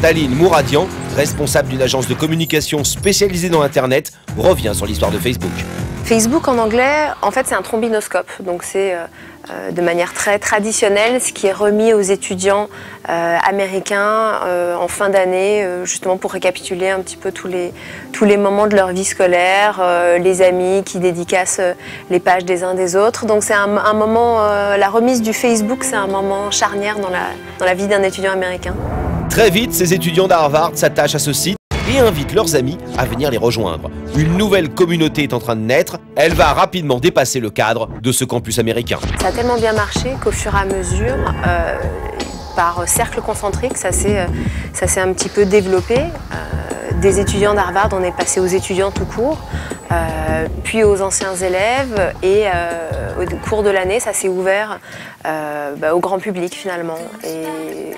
Taline Mouradian, responsable d'une agence de communication spécialisée dans Internet, revient sur l'histoire de Facebook. Facebook en anglais, en fait, c'est un trombinoscope. Donc c'est de manière très traditionnelle ce qui est remis aux étudiants américains en fin d'année, justement pour récapituler un petit peu tous les moments de leur vie scolaire, les amis qui dédicacent les pages des uns des autres. Donc c'est un moment, la remise du Facebook, c'est un moment charnière dans la vie d'un étudiant américain. Très vite, ces étudiants d'Harvard s'attachent à ce site et invitent leurs amis à venir les rejoindre. Une nouvelle communauté est en train de naître, elle va rapidement dépasser le cadre de ce campus américain. Ça a tellement bien marché qu'au fur et à mesure, par cercle concentrique, ça s'est un petit peu développé. Des étudiants d'Harvard, on est passé aux étudiants tout court, puis aux anciens élèves, et au cours de l'année, ça s'est ouvert au grand public finalement. Et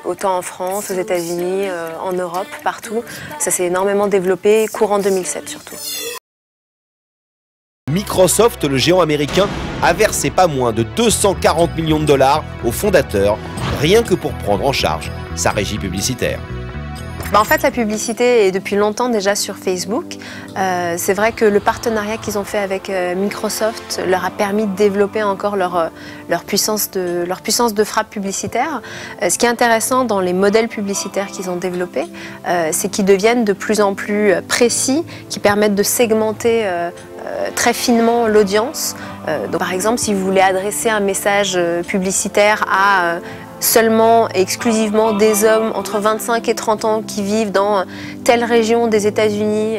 autant en France, aux États-Unis, en Europe, partout, ça s'est énormément développé, courant 2007 surtout. Microsoft, le géant américain, a versé pas moins de 240 millions de dollars aux fondateurs, rien que pour prendre en charge sa régie publicitaire. En fait, la publicité est depuis longtemps déjà sur Facebook. C'est vrai que le partenariat qu'ils ont fait avec Microsoft leur a permis de développer encore leur puissance de frappe publicitaire. Ce qui est intéressant dans les modèles publicitaires qu'ils ont développés, c'est qu'ils deviennent de plus en plus précis, qui permettent de segmenter très finement l'audience. Par exemple, si vous voulez adresser un message publicitaire à seulement et exclusivement des hommes entre 25 et 30 ans qui vivent dans telle région des États-Unis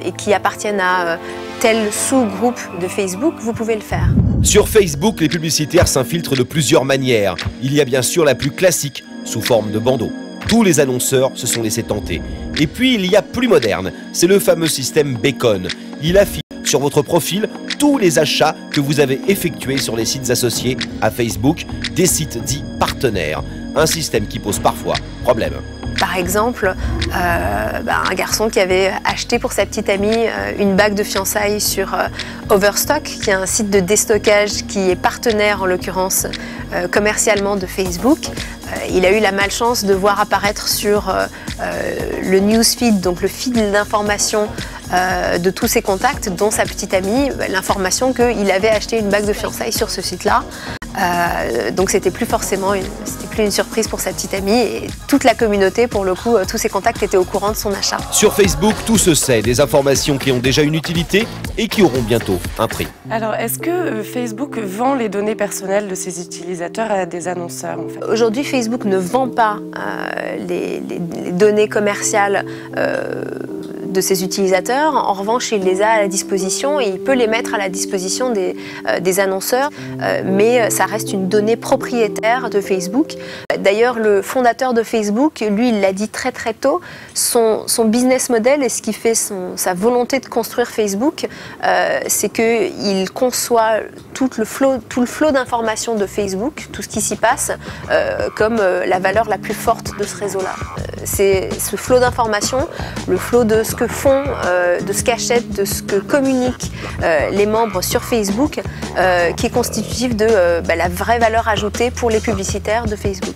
et qui appartiennent à tel sous-groupe de Facebook, vous pouvez le faire. Sur Facebook, les publicitaires s'infiltrent de plusieurs manières. Il y a bien sûr la plus classique, sous forme de bandeaux. Tous les annonceurs se sont laissés tenter. Et puis il y a plus moderne, c'est le fameux système Beacon. Il affiche sur votre profil tous les achats que vous avez effectués sur les sites associés à Facebook, des sites dits partenaires. Un système qui pose parfois problème. Par exemple, un garçon qui avait acheté pour sa petite amie une bague de fiançailles sur Overstock, qui est un site de déstockage qui est partenaire en l'occurrence commercialement de Facebook. Il a eu la malchance de voir apparaître sur le newsfeed, donc le feed d'informations de tous ses contacts, dont sa petite amie, l'information qu'il avait acheté une bague de fiançailles sur ce site-là. Donc c'était plus une surprise pour sa petite amie, et toute la communauté, pour le coup, tous ses contacts étaient au courant de son achat. Sur Facebook, tout se sait, des informations qui ont déjà une utilité et qui auront bientôt un prix. Alors, est-ce que Facebook vend les données personnelles de ses utilisateurs à des annonceurs en fait? Aujourd'hui, Facebook ne vend pas les données commerciales de ses utilisateurs. En revanche, il les a à la disposition et il peut les mettre à la disposition des annonceurs, mais ça reste une donnée propriétaire de Facebook. D'ailleurs, le fondateur de Facebook, lui, il l'a dit très très tôt, son business model et ce qui fait sa volonté de construire Facebook, c'est qu'il conçoit tout le flot d'informations de Facebook, tout ce qui s'y passe, comme la valeur la plus forte de ce réseau-là. C'est ce flot d'informations, le flot de ce que font, de ce qu'achètent, de ce que communiquent les membres sur Facebook, qui est constitutif de la vraie valeur ajoutée pour les publicitaires de Facebook.